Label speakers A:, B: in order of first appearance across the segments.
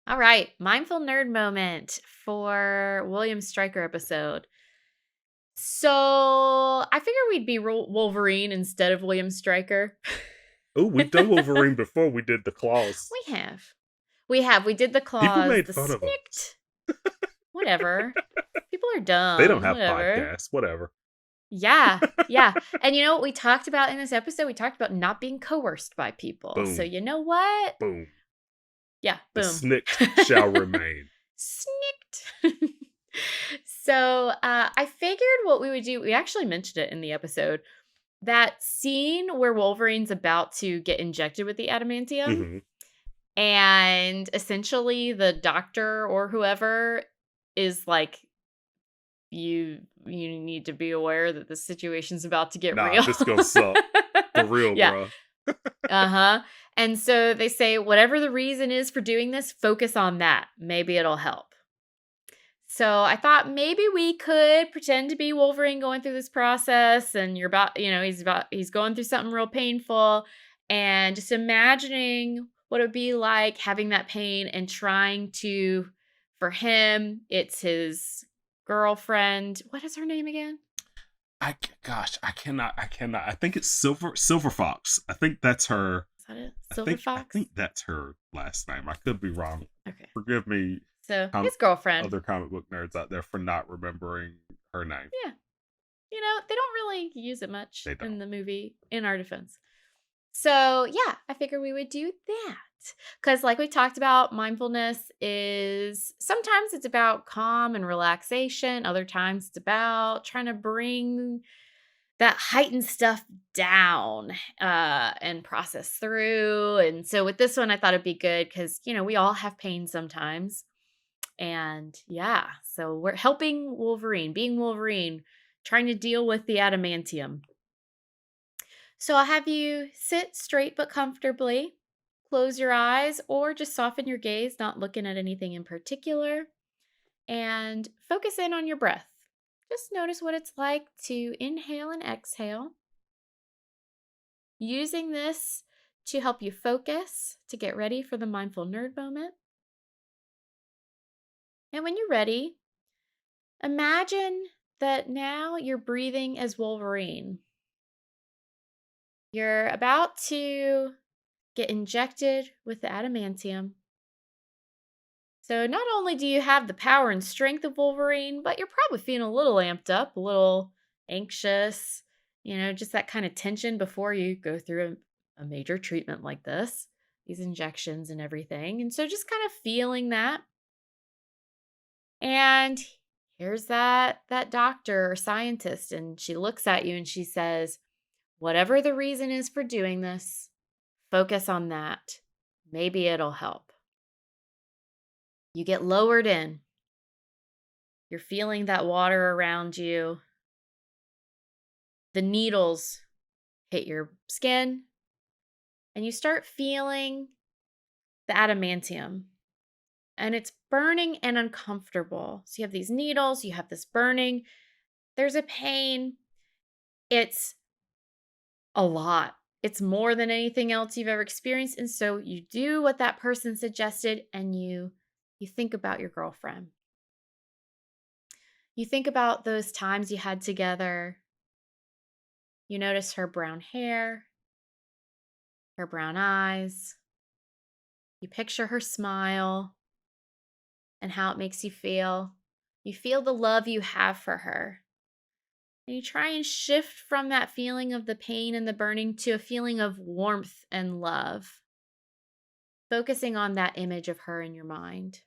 A: All right, mindful nerd moment for William Stryker episode. So I figured we'd be Wolverine instead of William Stryker.
B: Oh, we've done Wolverine before. We did the claws.
A: We have. We have. We did the
B: People
A: claws,
B: made
A: the
B: fun of us.
A: snicked. Whatever. People are
B: They don't
A: dumb.
B: have
A: Whatever.
B: podcasts. Whatever.
A: Yeah. Yeah. And you know what we talked about in this episode? We talked about not being coerced by people. So
B: Boom.
A: you know what?
B: Boom.
A: Yeah.
B: The
A: Boom.
B: snicked shall remain.
A: Snicked. So I figured what we would do, we actually mentioned it in the episode, that scene where Wolverine's about to get injected with the adamantium,
B: Hmm.
A: and essentially the doctor or whoever is like, you need to be aware that the situation's about to get
B: Nah,
A: real.
B: this gonna suck. For real,
A: Yeah.
B: bro.
A: Uh-huh. And so they say, whatever the reason is for doing this, focus on that. Maybe it'll help. So I thought maybe we could pretend to be Wolverine going through this process, and you're about, he's going through something real painful, and just imagining what it would be like having that pain and trying to, for him, it's his girlfriend. What is her name again?
B: Gosh, I cannot. I think it's Silver Fox. I think that's her.
A: Is that it?
B: I
A: Silver
B: think I
A: Fox?
B: think that's her last name. I could be wrong.
A: Okay.
B: Forgive me,
A: So his girlfriend.
B: other comic book nerds out there, for not remembering her name.
A: Yeah. They don't really use it much
B: They don't.
A: in the movie, in our defense. So, yeah, I figured we would do that. Because, like we talked about, mindfulness is sometimes it's about calm and relaxation, other times it's about trying to bring that heightened stuff down and process through. And so, with this one, I thought it'd be good because, we all have pain sometimes. And yeah, so we're helping Wolverine, being Wolverine, trying to deal with the adamantium. So I'll have you sit straight but comfortably. Close your eyes or just soften your gaze, not looking at anything in particular, and focus in on your breath. Just notice what it's like to inhale and exhale. Using this to help you focus, to get ready for the mindful nerd moment. And when you're ready, imagine that now you're breathing as Wolverine. You're about to get injected with the adamantium. So not only do you have the power and strength of Wolverine, but you're probably feeling a little amped up, a little anxious, just that kind of tension before you go through a major treatment like this, these injections and everything. And so just kind of feeling that. And here's that doctor or scientist, and she looks at you and she says, whatever the reason is for doing this, focus on that. Maybe it'll help. You get lowered in. You're feeling that water around you. The needles hit your skin, and you start feeling the adamantium. And it's burning and uncomfortable. So you have these needles, you have this burning, there's a pain. It's a lot. It's more than anything else you've ever experienced. And so you do what that person suggested, and you think about your girlfriend. You think about those times you had together. You notice her brown hair, her brown eyes. You picture her smile and how it makes you feel. You feel the love you have for her. And you try and shift from that feeling of the pain and the burning to a feeling of warmth and love, focusing on that image of her in your mind.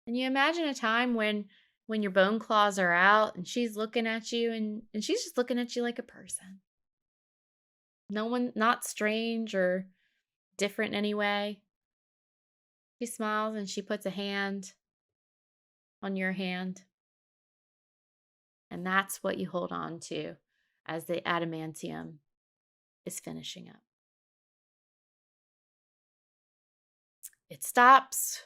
A: And you imagine a time when your bone claws are out and she's looking at you, and she's just looking at you like a person. No one, not strange or different in any way. She smiles and she puts a hand on your hand. And that's what you hold on to as the adamantium is finishing up. It stops.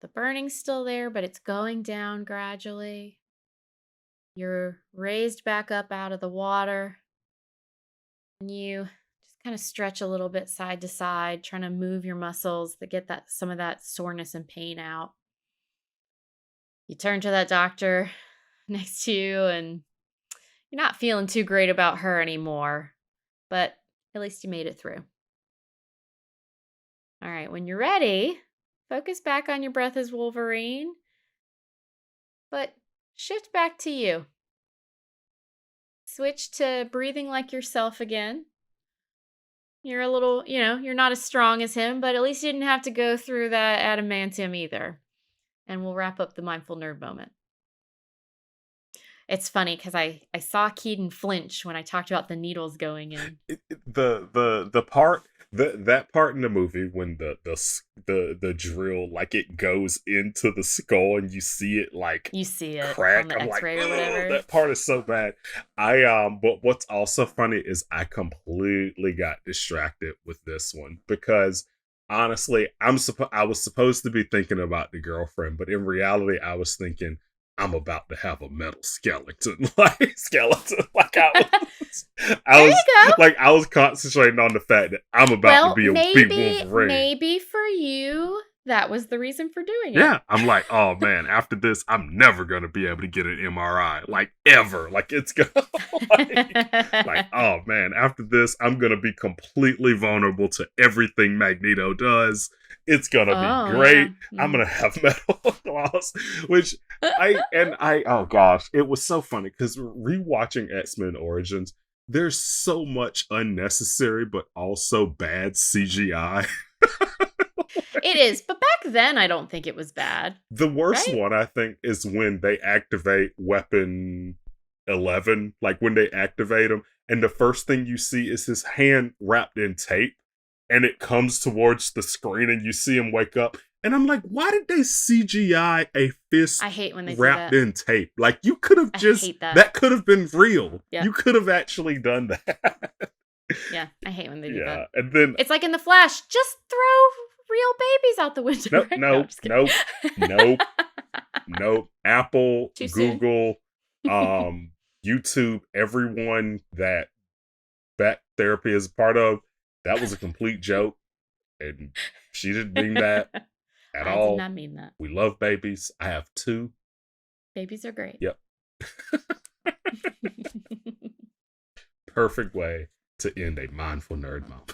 A: The burning's still there, but it's going down gradually. You're raised back up out of the water. And you just kind of stretch a little bit side to side, trying to move your muscles to get that some of that soreness and pain out. You turn to that doctor next to you and you're not feeling too great about her anymore, but at least you made it through. All right, when you're ready, focus back on your breath as Wolverine, but shift back to you. Switch to breathing like yourself again. You're a little, you're not as strong as him, but at least you didn't have to go through that adamantium either. And we'll wrap up the mindful nerd moment. It's funny because I saw Keaton flinch when I talked about the needles going in.
B: The part that part in the movie when the drill, like, it goes into the skull and you see it, like,
A: You see it on
B: crack.
A: the
B: I'm like,
A: X-ray or whatever.
B: that part is so bad. But what's also funny is I completely got distracted with this one because honestly, I was supposed to be thinking about the girlfriend, but in reality, I was thinking I'm about to have a metal skeleton, like skeleton. Like I
A: There
B: was
A: you go.
B: like I was concentrating on the fact that I'm about to be Wolverine.
A: Maybe for you, that was the reason for doing it.
B: Yeah, I'm like, oh man, after this, I'm never gonna be able to get an MRI, like ever. Like it's gonna, like, oh man, after this, I'm gonna be completely vulnerable to everything Magneto does. It's gonna be great.
A: Yeah.
B: I'm gonna have metal claws, which oh gosh, it was so funny because rewatching X-Men Origins, there's so much unnecessary but also bad CGI.
A: It is, but back then I don't think it was bad.
B: The worst
A: right?
B: one, I think, is when they activate Weapon 11, like when they activate him, and the first thing you see is his hand wrapped in tape, and it comes towards the screen, and you see him wake up. And I'm like, why did they CGI a fist
A: I hate when they
B: wrapped
A: do that.
B: in tape? Like, you could have
A: I hate that.
B: that could have been real.
A: Yeah.
B: You could have actually done that.
A: Yeah, I hate when they do that.
B: And then
A: it's like in The Flash, just throw real babies out the window.
B: Nope. Apple,
A: Too
B: Google, YouTube, everyone that battherapy is a part of, that was a complete joke. And she didn't mean that at all.
A: I did not mean that.
B: We love babies. I have 2.
A: Babies are great.
B: Yep. Perfect way to end a mindful nerd moment.